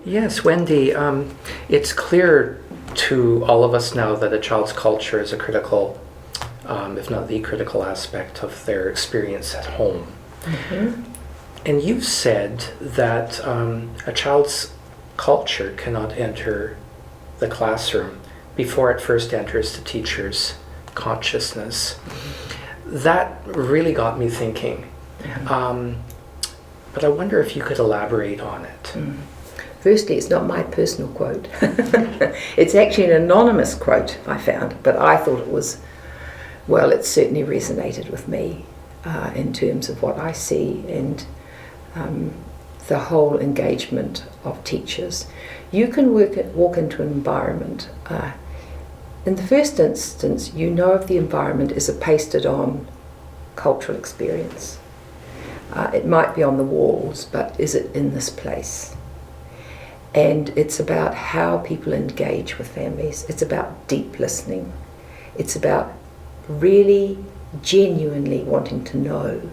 Yes, Wendy, it's clear to all of us now that a child's culture is a critical, if not the critical aspect of their experience at home. Mm-hmm. And you've said that a child's culture cannot enter the classroom before it first enters the teacher's consciousness. Mm-hmm. That really got me thinking. Mm-hmm. But I wonder if you could elaborate on it. Mm. Firstly, it's not my personal quote. It's actually an anonymous quote I found, but I thought it was, well, it certainly resonated with me in terms of what I see and the whole engagement of teachers. You can walk into an environment. In the first instance, you know if the environment is a pasted-on cultural experience. It might be on the walls, but is it in this place? And it's about how people engage with families. It's about deep listening. It's about really genuinely wanting to know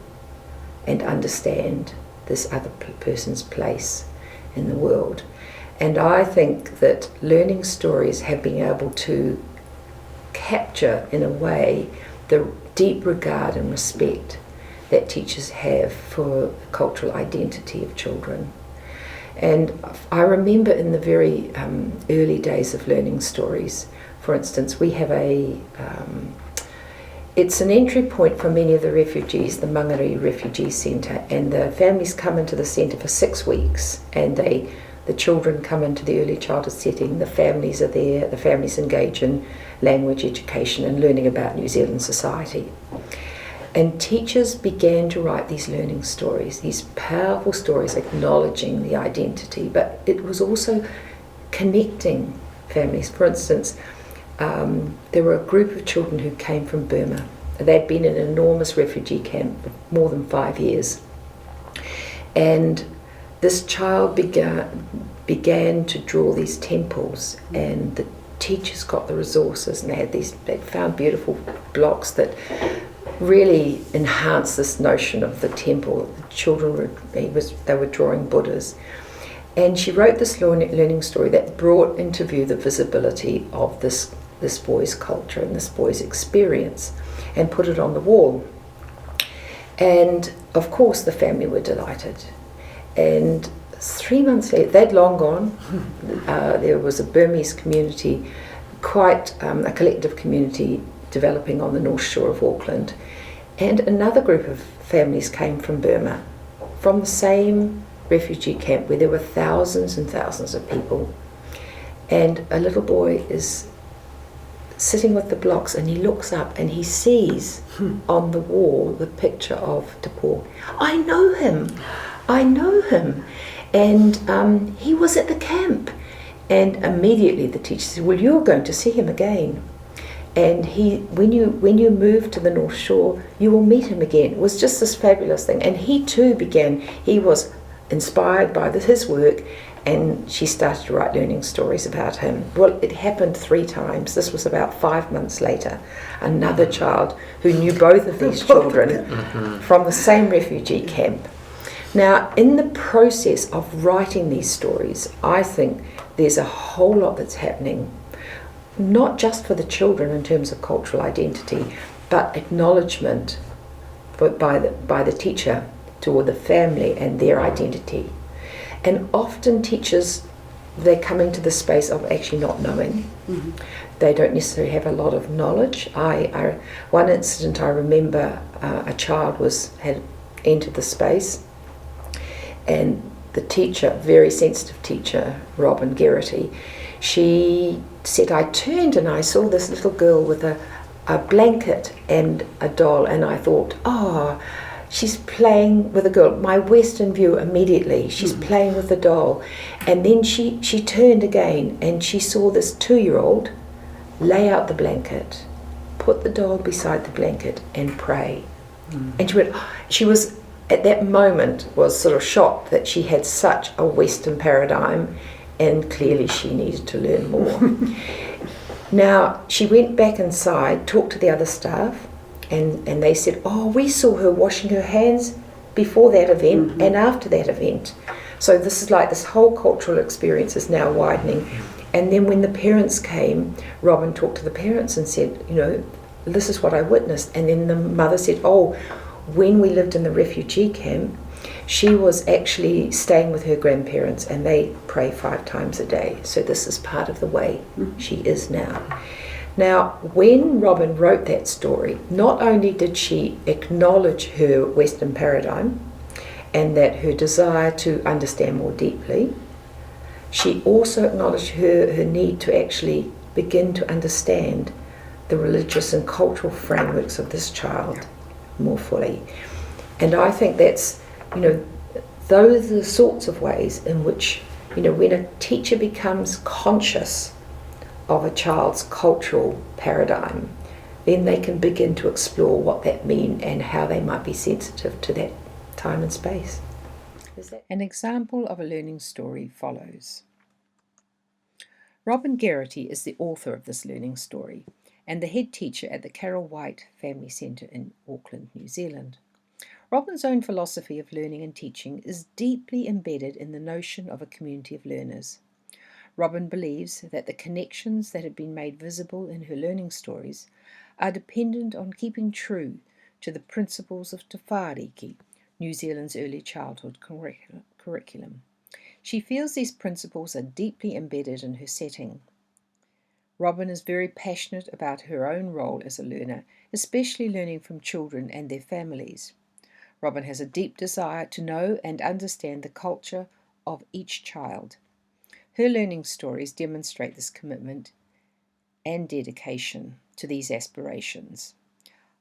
and understand this other person's place in the world. And I think that learning stories have been able to capture, in a way, the deep regard and respect that teachers have for the cultural identity of children. And I remember in the very early days of learning stories, for instance, we have it's an entry point for many of the refugees, the Mangere Refugee Centre, and the families come into the centre for 6 weeks, and the children come into the early childhood setting, the families are there, the families engage in language education and learning about New Zealand society. And teachers began to write these learning stories, these powerful stories acknowledging the identity, but it was also connecting families. For instance, there were a group of children who came from Burma. They'd been in an enormous refugee camp for more than 5 years. And this child began to draw these temples, and the teachers got the resources, and they found beautiful blocks that really enhanced this notion of the temple. The children they were drawing Buddhas. And she wrote this learning story that brought into view the visibility of this boy's culture and this boy's experience, and put it on the wall. And of course the family were delighted. And 3 months later, they'd long gone. There was a Burmese community, quite a collective community developing on the North Shore of Auckland. And another group of families came from Burma, from the same refugee camp where there were thousands and thousands of people. And a little boy is sitting with the blocks, and he looks up and he sees on the wall the picture of Te Po. I know him. And he was at the camp. And immediately the teacher said, well, you're going to see him again. And when you move to the North Shore, you will meet him again. It was just this fabulous thing. And he too he was inspired by his work, and she started to write learning stories about him. Well, it happened 3 times. This was about 5 months later. Another child who knew both of these children from the same refugee camp. Now, in the process of writing these stories, I think there's a whole lot that's happening, not just for the children in terms of cultural identity, but acknowledgement by the teacher toward the family and their identity. And often teachers, they're coming to the space of actually not knowing. Mm-hmm. They don't necessarily have a lot of knowledge. One incident I remember, a child had entered the space, and the teacher, very sensitive teacher, Robin Garrity, she said, I turned and I saw this little girl with a blanket and a doll, and I thought, she's playing with a girl. My Western view immediately, she's playing with the doll. And then she turned again, and she saw this 2-year-old lay out the blanket, put the doll beside the blanket and pray. And she was at that moment was sort of shocked that she had such a Western paradigm, and clearly she needed to learn more. Now, she went back inside, talked to the other staff, and they said, we saw her washing her hands before that event and after that event. So this is like this whole cultural experience is now widening. And then when the parents came, Robin talked to the parents and said, you know, this is what I witnessed. And then the mother said, oh, when we lived in the refugee camp, she was actually staying with her grandparents and they pray 5 times a day. So this is part of the way she is now. Now, when Robin wrote that story, not only did she acknowledge her Western paradigm and that her desire to understand more deeply, she also acknowledged her need to actually begin to understand the religious and cultural frameworks of this child more fully. And I think that's, you know, those are the sorts of ways in which, you know, when a teacher becomes conscious of a child's cultural paradigm, then they can begin to explore what that means and how they might be sensitive to that time and space. An example of a learning story follows. Robin Garrity is the author of this learning story and the head teacher at the Carol White Family Centre in Auckland, New Zealand. Robin's own philosophy of learning and teaching is deeply embedded in the notion of a community of learners. Robin believes that the connections that have been made visible in her learning stories are dependent on keeping true to the principles of Te Whāriki, New Zealand's early childhood curriculum. She feels these principles are deeply embedded in her setting. Robin is very passionate about her own role as a learner, especially learning from children and their families. Robin has a deep desire to know and understand the culture of each child. Her learning stories demonstrate this commitment and dedication to these aspirations.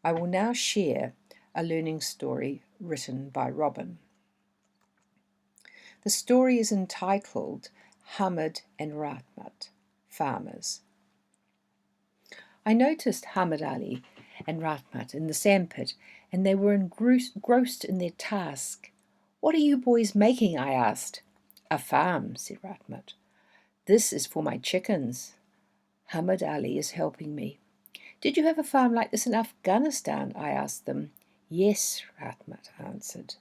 I will now share a learning story written by Robin. The story is entitled Hamid and Rahmat, Farmers. I noticed Hamid Ali and Rahmat in the sandpit, and they were engrossed in their task. "What are you boys making?" I asked. "A farm," said Rahmat. "This is for my chickens. Hamid Ali is helping me." "Did you have a farm like this in Afghanistan?" I asked them. "Yes," Rahmat answered.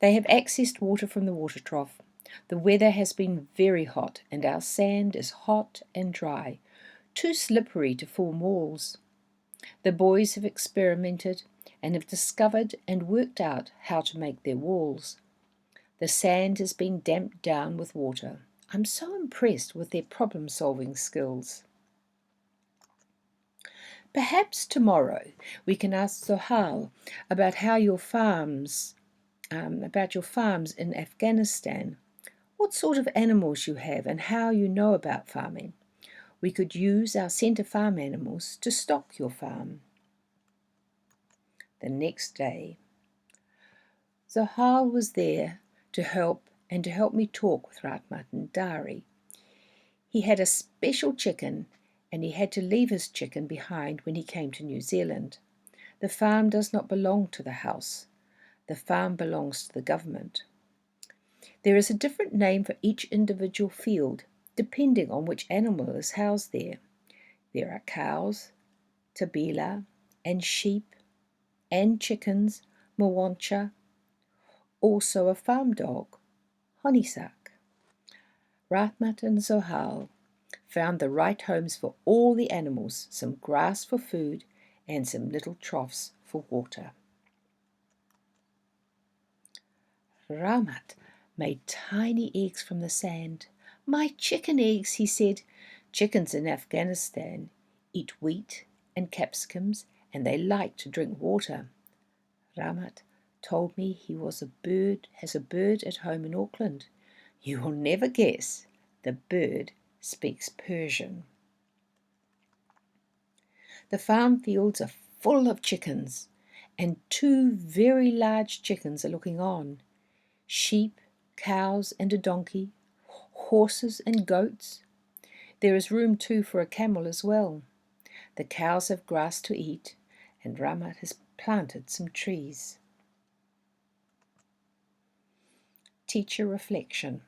They have accessed water from the water trough. The weather has been very hot, and our sand is hot and dry, too slippery to form walls. The boys have experimented and have discovered and worked out how to make their walls. The sand has been damped down with water. I'm so impressed with their problem-solving skills. Perhaps tomorrow we can ask Zohal about your farms in Afghanistan, what sort of animals you have and how you know about farming. We could use our centre farm animals to stock your farm. The next day, Zohal was there to help me talk with Rahmat and Dari. He had a special chicken and he had to leave his chicken behind when he came to New Zealand. The farm does not belong to the house. The farm belongs to the government. There is a different name for each individual field, depending on which animal is housed there. There are cows, tabila, and sheep, and chickens, mawancha, also a farm dog, Honisak. Rahmat and Zohal found the right homes for all the animals, some grass for food and some little troughs for water. Rahmat made tiny eggs from the sand. "My chicken eggs," he said. "Chickens in Afghanistan eat wheat and capsicums, and they like to drink water." Rahmat told me he has a bird at home in Auckland. You will never guess. The bird speaks Persian. The farm fields are full of chickens, and 2 very large chickens are looking on. Sheep, cows, and a donkey, horses and goats. There is room too for a camel as well. The cows have grass to eat, and Rahmat has planted some trees. Teacher reflection.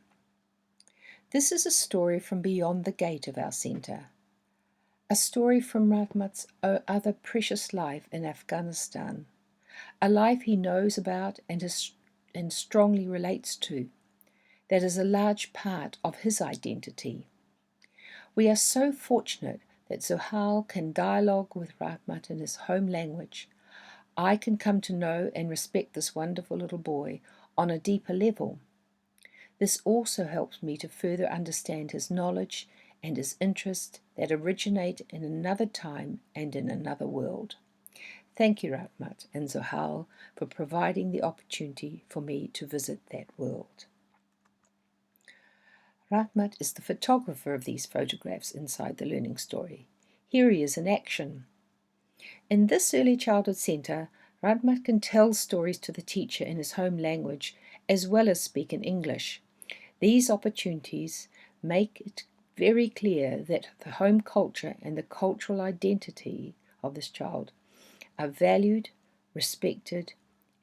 This is a story from beyond the gate of our centre. A story from Rahmat's other precious life in Afghanistan. A life he knows about and is and strongly relates to, that is a large part of his identity. We are so fortunate that Zohal can dialogue with Rahmat in his home language. I can come to know and respect this wonderful little boy on a deeper level. This also helps me to further understand his knowledge and his interests that originate in another time and in another world. Thank you, Rahmat and Zohal, for providing the opportunity for me to visit that world. Rahmat is the photographer of these photographs inside the learning story. Here he is in action. In this early childhood centre, Rahmat can tell stories to the teacher in his home language as well as speak in English. These opportunities make it very clear that the home culture and the cultural identity of this child are valued, respected,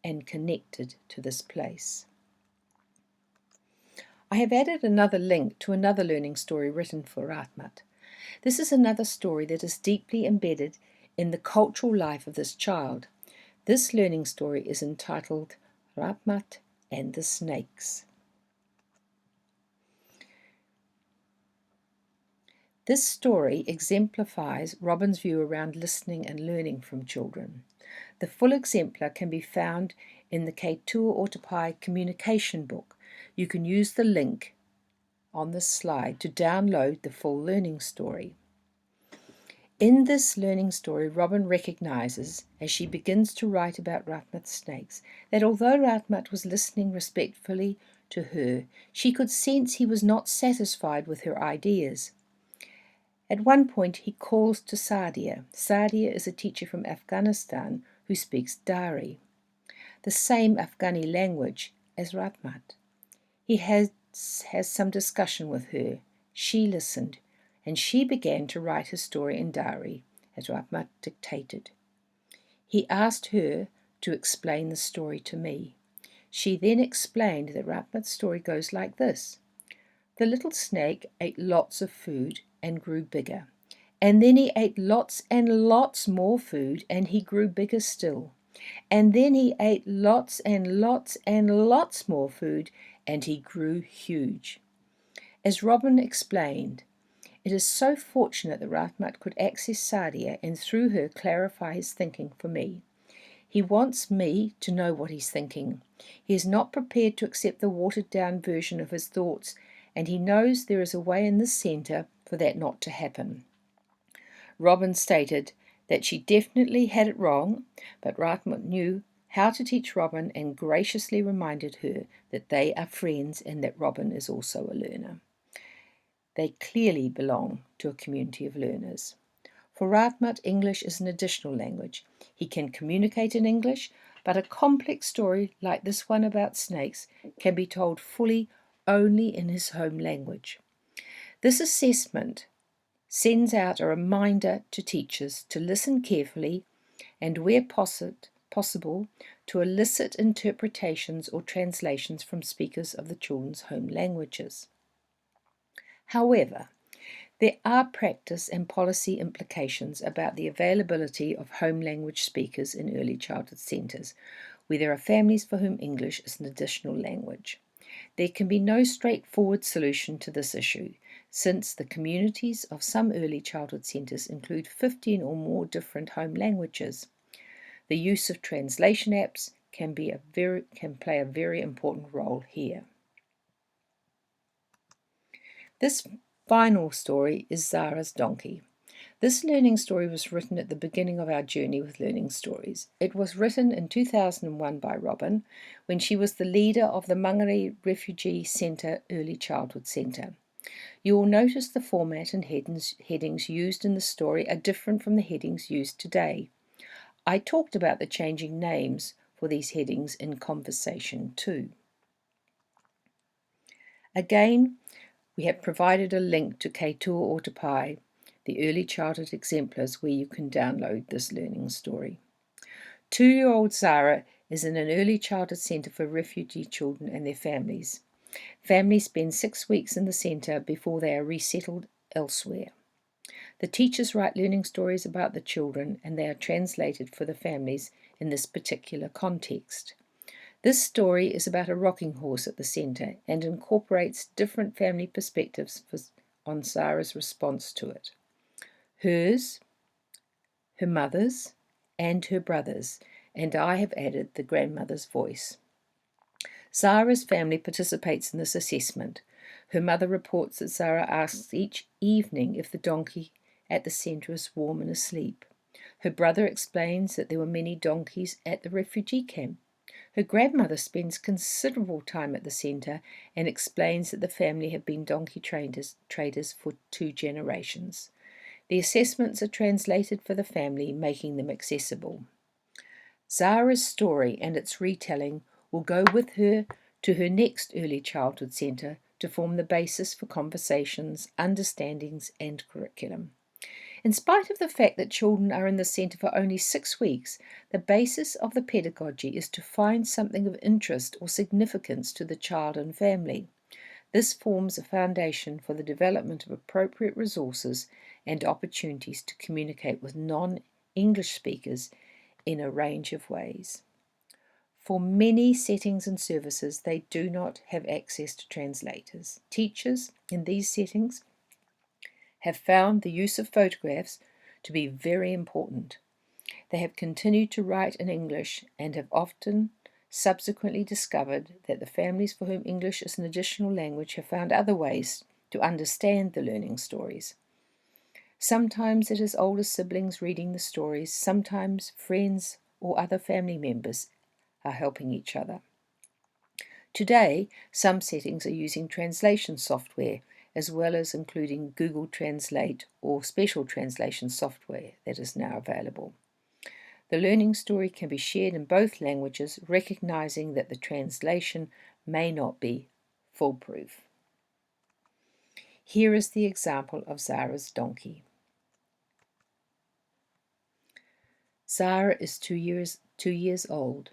and connected to this place. I have added another link to another learning story written for Rahmat. This is another story that is deeply embedded in the cultural life of this child. This learning story is entitled Rahmat and the Snakes. This story exemplifies Robin's view around listening and learning from children. The full exemplar can be found in the TwoYearOld communication book. You can use the link on this slide to download the full learning story. In this learning story, Robin recognizes, as she begins to write about Rahmat's snakes, that although Rahmat was listening respectfully to her, she could sense he was not satisfied with her ideas. At one point, he calls to Sadia. Sadia is a teacher from Afghanistan who speaks Dari, the same Afghani language as Rahmat. He has some discussion with her. She listened, and she began to write her story in Dari, as Rahmat dictated. He asked her to explain the story to me. She then explained that Rahmat's story goes like this. The little snake ate lots of food and grew bigger. And then he ate lots and lots more food, and he grew bigger still. And then he ate lots and lots and lots more food, and he grew huge. As Robin explained, it is so fortunate that Rahmat could access Sadia and through her clarify his thinking for me. He wants me to know what he's thinking. He is not prepared to accept the watered-down version of his thoughts, and he knows there is a way in this centre for that not to happen. Robin stated that she definitely had it wrong, but Rahmat knew how to teach Robin and graciously reminded her that they are friends and that Robin is also a learner. They clearly belong to a community of learners. For Rahmat, English is an additional language. He can communicate in English, but a complex story like this one about snakes can be told fully only in his home language. This assessment sends out a reminder to teachers to listen carefully and, where possible, to elicit interpretations or translations from speakers of the children's home languages. However, there are practice and policy implications about the availability of home language speakers in early childhood centres, where there are families for whom English is an additional language. There can be no straightforward solution to this issue, since the communities of some early childhood centres include 15 or more different home languages. The use of translation apps can play a very important role here. This final story is Zaras Donkey. This learning story was written at the beginning of our journey with learning stories. It was written in 2001 by Robin when she was the leader of the Mangere Refugee Centre Early Childhood Centre. You will notice the format and headings used in the story are different from the headings used today. I talked about the changing names for these headings in conversation too. Again, we have provided a link to TwoYearOld, the early childhood exemplars where you can download this learning story. 2-year-old Sarah is in an early childhood centre for refugee children and their families. Families spend 6 weeks in the centre before they are resettled elsewhere. The teachers write learning stories about the children and they are translated for the families in this particular context. This story is about a rocking horse at the centre and incorporates different family perspectives on Zara's response to it. Hers, her mother's, and her brother's, and I have added the grandmother's voice. Zara's family participates in this assessment. Her mother reports that Zara asks each evening if the donkey at the centre is warm and asleep. Her brother explains that there were many donkeys at the refugee camp. Her grandmother spends considerable time at the centre and explains that the family have been donkey traders for 2 generations. The assessments are translated for the family, making them accessible. Zara's story and its retelling will go with her to her next early childhood centre to form the basis for conversations, understandings, and curriculum. In spite of the fact that children are in the centre for only 6 weeks, the basis of the pedagogy is to find something of interest or significance to the child and family. This forms a foundation for the development of appropriate resources and opportunities to communicate with non-English speakers in a range of ways. For many settings and services, they do not have access to translators. Teachers in these settings have found the use of photographs to be very important. They have continued to write in English and have often subsequently discovered that the families for whom English is an additional language have found other ways to understand the learning stories. Sometimes it is older siblings reading the stories, sometimes friends or other family members are helping each other. Today, some settings are using translation software, as well as including Google Translate or special translation software that is now available. The learning story can be shared in both languages, recognizing that the translation may not be foolproof. Here is the example of Zaras Donkey. Zara is 2 years old.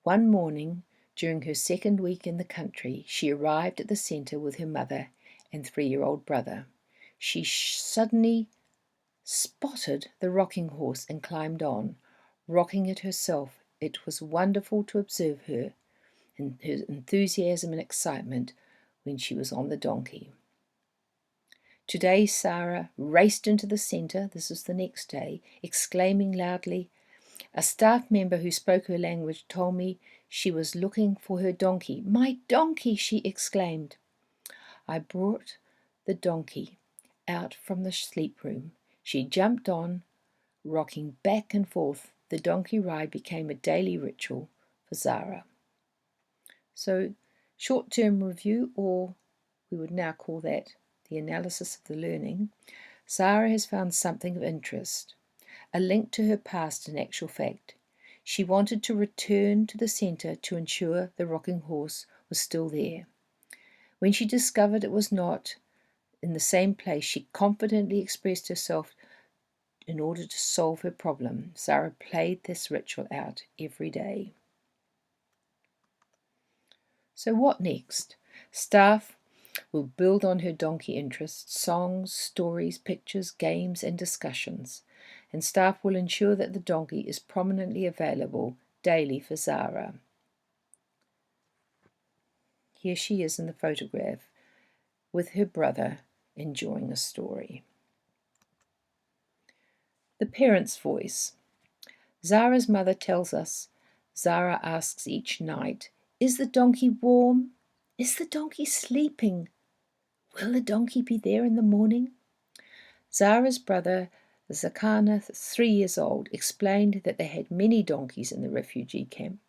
One morning, during her 2nd week in the country, she arrived at the centre with her mother and 3-year-old brother. She suddenly spotted the rocking horse and climbed on, rocking it herself. It was wonderful to observe her and her enthusiasm and excitement when she was on the donkey. Today, Sarah raced into the centre, this was the next day, exclaiming loudly, "A staff member who spoke her language told me she was looking for her donkey. My donkey!" she exclaimed. I brought the donkey out from the sleep room. She jumped on, rocking back and forth. The donkey ride became a daily ritual for Zara. So, short-term review, or we would now call that the analysis of the learning. Zara has found something of interest, a link to her past in actual fact. She wanted to return to the centre to ensure the rocking horse was still there. When she discovered it was not in the same place, she confidently expressed herself in order to solve her problem. Zara played this ritual out every day. So what next? Staff will build on her donkey interests, songs, stories, pictures, games and discussions. And staff will ensure that the donkey is prominently available daily for Zara. Here she is in the photograph with her brother enjoying a story. The parent's voice. Zara's mother tells us, Zara asks each night, "Is the donkey warm? Is the donkey sleeping? Will the donkey be there in the morning?" Zara's brother, Zakana, 3 years old, explained that they had many donkeys in the refugee camp.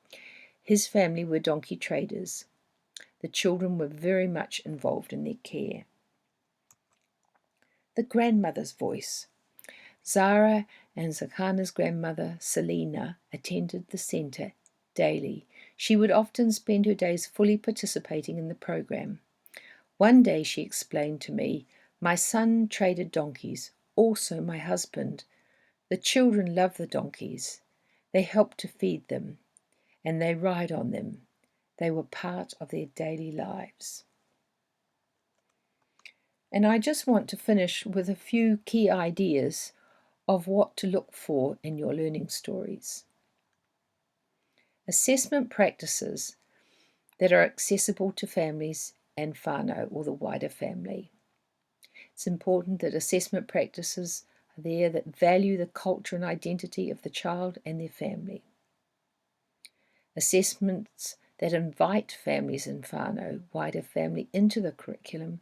His family were donkey traders. The children were very much involved in their care. The grandmother's voice. Zara and Zakana's grandmother, Selina, attended the centre daily. She would often spend her days fully participating in the program. One day she explained to me, "My son traded donkeys, also my husband. The children love the donkeys. They help to feed them, and they ride on them. They were part of their daily lives." And I just want to finish with a few key ideas of what to look for in your learning stories. Assessment practices that are accessible to families and whānau, or the wider family. It's important that assessment practices are there that value the culture and identity of the child and their family. Assessments that invite families and whānau, wider family, into the curriculum.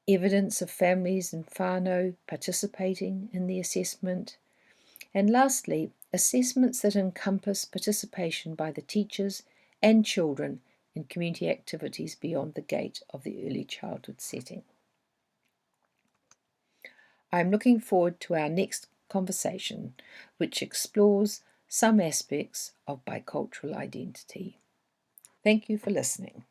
Evidence of families and whānau participating in the assessment. And lastly, assessments that encompass participation by the teachers and children in community activities beyond the gate of the early childhood setting. I'm looking forward to our next conversation, which explores some aspects of bicultural identity. Thank you for listening.